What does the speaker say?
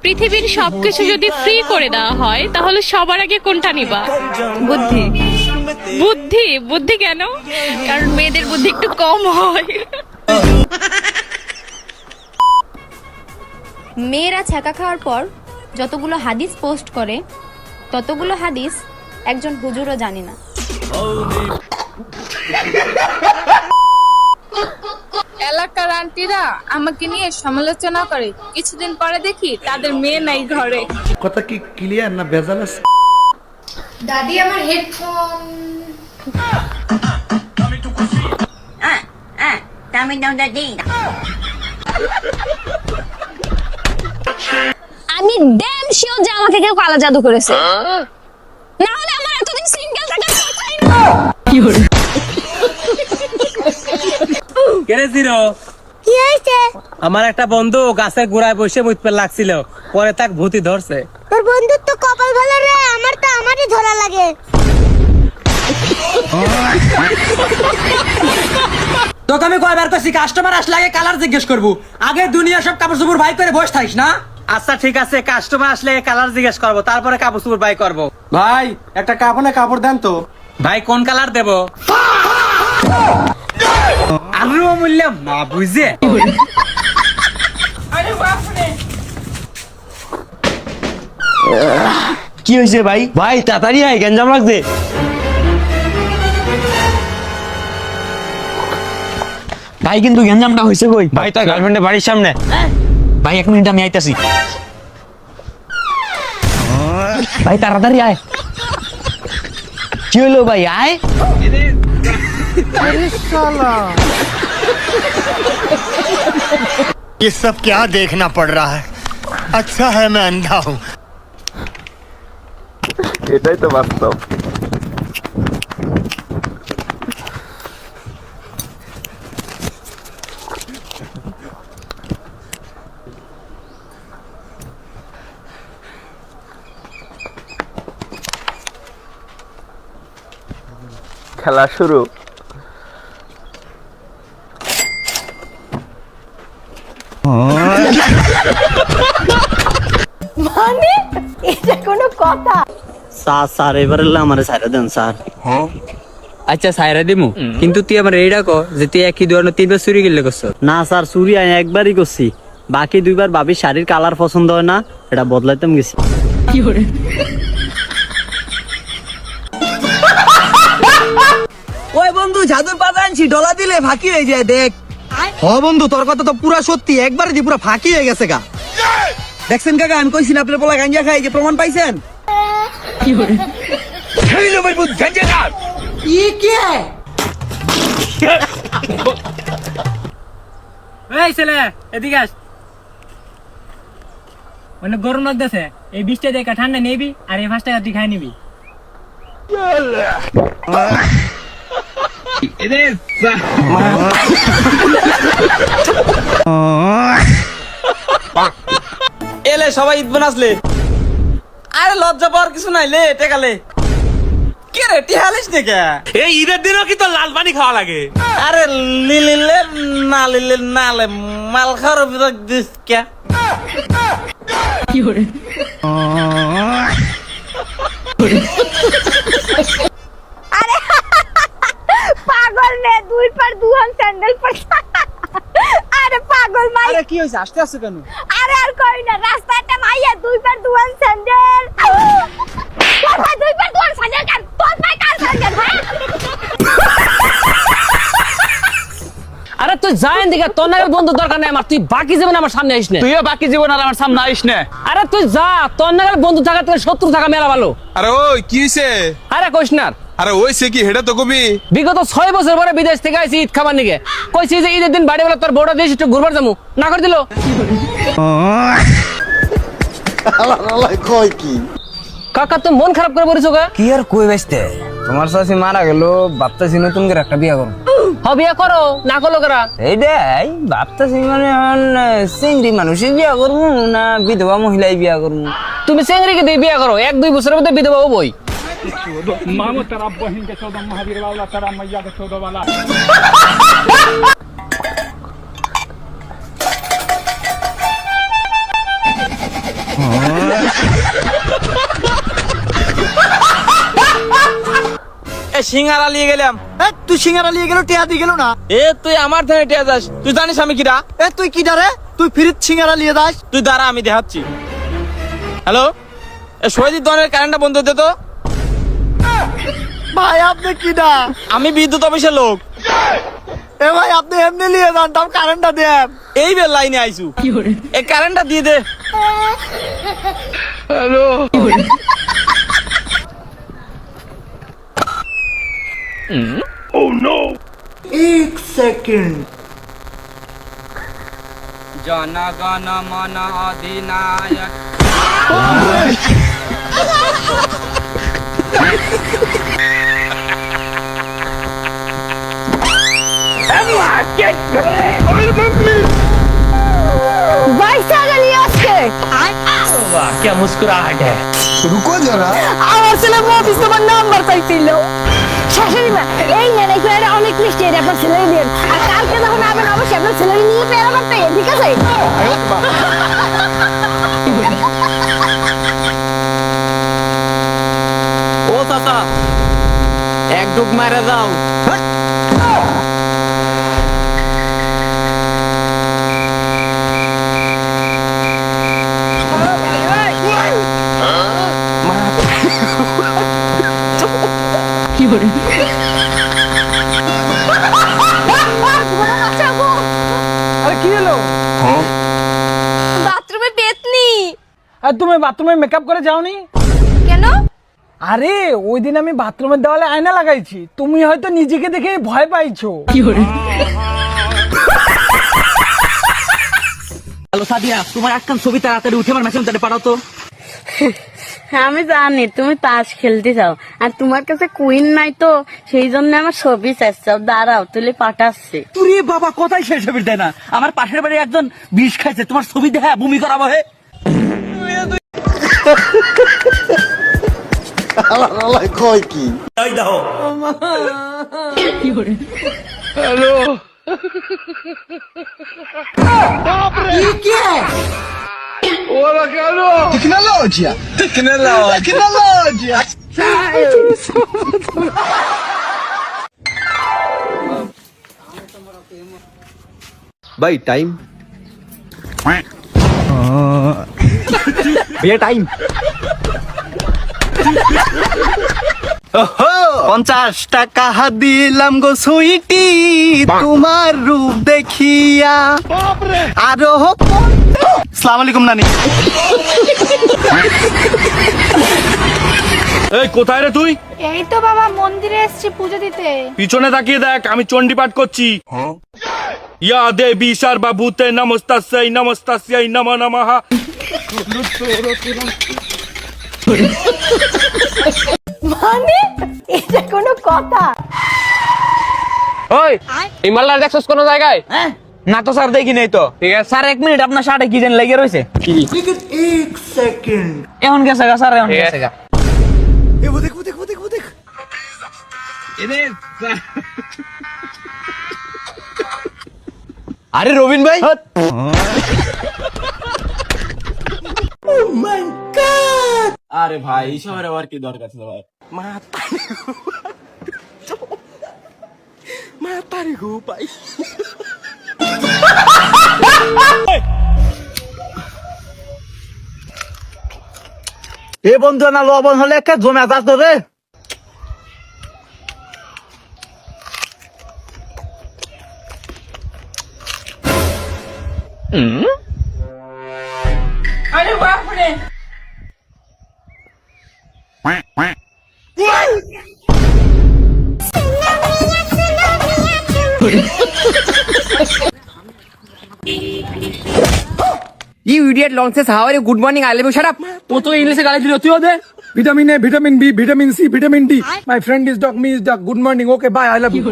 পৃথিবীর সবকিছু যদি ফ্রি করে দেওয়া হয় তাহলে সবার আগে কোনটা নিবা? বুদ্ধি। বুদ্ধি? বুদ্ধি কেন? কারণ মেয়েদের বুদ্ধি একটু কম হয়। মেয়েরা ছ্যাঁকা খাওয়ার পর যতগুলো হাদিস পোস্ট করে ততগুলো হাদিস একজন হুজুরও জানে না। এলাকার আন্টিরা আমাকে নিয়ে সমালোচনা করে, কিছুদিন পরে দেখি তাদের মেয়ে নাই ঘরে। কথা কি ক্লিয়ার না ভেজাল আছে? দাদি আমার হেডফোন। আমি ড্যাম শিওর যে আমাকে কেউ কালা জাদু করেছে, না হলে আমার এতদিন সিঙ্গেল থাকার কথাই না। কেরে জিরো, কি হয়েছে? আমার একটা বন্ধু গাছের গোড়ায় বসে মুতপে লাগছিল, পরে তাক ভূতি ধরছে। তোর বন্ধুর তো কপাল ভালো রে, আমার তো আমারই ধরা লাগে। তোকে আমি কয়বার কইছি কাস্টমার আসলে আগে কালার জিজ্ঞেস করবো, আগে দুনিয়া সব কাপড় চোপড় ভাই করে বসে থাকিস না। আচ্ছা ঠিক আছে, কাস্টমার আসলে কালার জিজ্ঞেস করবো, তারপরে কাপড় চোপড় বাই করবো। ভাই একটা কাপড় দেন তো। ভাই কোন কালার দেব? আলু মূল্য না বুঝে। কি হয়েছে ভাই? ভাই তাড়াতাড়ি আয়, গ্যাঞ্জাম লাগছে। ভাই কিন্তু গ্যাঞ্জামটা হয়েছে কই? ভাই তোর গার্লফ্রেন্ডের বাড়ির সামনে। ভাই 1 মিনিট আমি আইতাছি। ভাই তাড়াতাড়ি আয়। কি হলো ভাই? আয়। ये सब क्या देखना पड़ रहा है? अच्छा है मैं अंधा हूँ। এটাই তো বাস্তব। খেলা শুরু। মানে এটা কোনো কথা? স্যার এবারে আমারে ছাইরা দেন স্যার। আচ্ছা সাইরা দিমু, কিন্তু তুই আমার এইটা কো যে তুই একই ধরনের 3বার চুরি গেলে করছ। না স্যার, চুরি আমি একবারই করছি, বাকি 2বার ভাবির শাড়ির কালার পছন্দ হয় না, এটা বদলাইতাম গেছি। ওই বন্ধু জাদুর পাতা আনছি, ডলা দিলে ফাঁকি হয়ে যায় দেখ। ও বন্ধু তোর কথা তো পুরা সত্যি, একবারে দি পুরা ফাঁকি হয়ে গেছে গা। দেখছেন কাকা, আমি কইছি না আপনার পোলা গাঞ্জা খাই, যে প্রমাণ পাইছেন? এই ছেলে এদিকে আস। মানে গরম লাগতেছে, এই 20 টাকা দিয়ে ঠান্ডা নিবি, আর এই 5 টাকা তুই খাই নিবি। এলে সবাই ঈদ বানাসলে। আরে লজ্জা পাওয়ার কিছু নাই, লে টেকালে। কে রে টিহালিস নে কে? এই ঈদের দিনও কি তোর লাল পানি খাওয়া লাগে? আরে লিলে না লে মাল খাওয়ার বিরক দিস কে? আরে পাগল নে, 2 পার 2 হান স্যান্ডেল পর। আরে পাগল মাই। আরে কি হইছে, আসতে আসছে কেন? আরে আর কই না, রাস্তাতে মাইয়া 2 পার 2 হান স্যান্ডেল। তোর ভাই 2 পার 2 হান স্যান্ডেল কেন? তোর ভাই কার স্যান্ডেল ভাই? আরে তুই যাই দিকে, তোর নাগের বন্ধু দরকার নাই আমার, তুই বাকি জীবন আমার সামনে আইস না। তুইও বাকি জীবন আর আমার সামনে আইস না। আরে তুই যা, তোর নাগের বন্ধু থাকা থেকে শত্রু থাকা মেলা ভালো। আরে ওই কি হইছে? আরে কইস না। আরে ওই সে কি হেডা তো কবি? বিগত 6 বছর পরে বিদেশ থেকে আইছি ঈদ খাবার নিকে, কইছি যে ঈদের দিন বাড়ি বেলা তোর বড় দেশ একটু ঘুরবার যাবো, না করে দিল। কই কি? কাকা তুই মন খারাপ করে পড়েছো কা? কি আর কই বাইতে, তোমার শাশি মারা গেল, ভাবতেছি নতুন করে একটা বিয়া করব। বিয়া করো, না করলো করা? এইটাই ভাবতেছি, মানে চিংড়ি মানুষই বিয়া করবো না বিধবা মহিলাই বিয়া করবো। তুমি চেংড়িকে দিয়ে বিয়া করো, 1-2 বছরের মধ্যে বিধবা হবই। মামু তারা বহিন কে 14 মহাবীর वाला তারা মাইয়া কে 14 वाला। সিঙ্গারা নিয়ে গেলাম। তুই সিঙ্গারা নিয়ে গেল টিয়া দিয়ে গেল না। তুই আমার থেকে টিয়া যাস, তুই জানিস আমি কিরা? তুই কি ডারে তুই ফিরিত সিঙ্গারা নিয়ে যাস। তুই দাঁড়া, আমি দেখাচ্ছি। হ্যালো, শহীদ দনের কারেন্টটা বন্ধ দে তো। ভাই আপনি কি ডা? আমি বিদ্যুৎ অফিসের লোক। ভাই আপনি এমনি নিয়ে যান, তাও কারেন্টটা দেন। এই বেল লাইনে আইসু, এই কারেন্টটা দিয়ে দে। হ্যালো, एक सेकंड। জনগণ মন অধিনায়ক। क्या मुस्कुराहट है। রুকো যারা। আমার ছেলে অফিস তোমার নাম্বার চাইছিল। শাশুড়ি মা এই নেন এই করে অনেক মিষ্টি এটা আপনার ছেলে দিন। আর কালকে যখন আবেন অবশ্যই আপনার ছেলে নিয়ে পেয়ারা করতে, ঠিক আছে? ও চাচা, এক ডুব মারা যাও। আরে কি হলো? বাথরুমে পেতনি। আর তুমি বাথরুমে মেকআপ করে যাওনি কেন? আরে ওই দিন আমি বাথরুমের দেওয়ালে আয়না লাগাইছি, তুমি হয়তো নিজেকে দেখে ভয় পাইছো। হ্যালো সাদিয়া, তোমার একখান ছবি তাড়াতাড়ি উঠে আমার মেসেঞ্জারে পাঠাও তো। আমি জানি তুমি তাস খেলতে চাও, আর তোমার কাছে কুইন নাই তো, সেই জন্য আমার ছবি চাচ্ছাও। দাঁড়াও, তুলে পাঠাচ্ছে। তুই বাবা কোথায় সেই ছবি দেয় না? আমার পাশের বাড়ি একজন বিষ খাইছে, তোমার ছবি দেখা বমি করাবো হে। কয় কি? Tecnologia! Tecnologia! भाई टाइम भैया टाइम 50 টাকা দিলাম গো সুইটি তোমার রূপ দেখিয়া। আরো আসসালামু আলাইকুম নানি। এই কোথায় রে তুই? এই তো বাবা মন্দিরে এসেছি পুজো দিতে। পিছনে তাকিয়ে দেখ, আমি চণ্ডী পাঠ করছি। ইয়া দেবী সর্বভূতে নমস্তাস্যৈ নমস্তাস্যৈ নমো নমঃ। মানে এটা কোনো কথা? ওই এই মালদার দেখছস কোন জায়গায়? না তো স্যার দেখি নাই তো। ঠিক আছে স্যার 1 মিনিট, আপনার শার্টে কি যেন লেগে রয়েছে। एक सेकंड। এখন গেছে গা স্যার, এখন গেছে গা। वो देख वो देख वो देख वो देख। আরে রবিন ভাই, আরে ভাই এইসবের আবার কি দরকার ছিল ভাই? মাতারি গো ভাই। এ বন্ধু না লবণ হলে একটা জমে যাস রে। আরে বাপরে, You idiot nonsense, how are you? Good morning, I love you, shut up. ও তো ইংলিশে গালি দিল, তুইও দে। Vitamin A, vitamin B, vitamin C, vitamin D. My friend is dog, me is dog. Good morning, okay bye, I love you.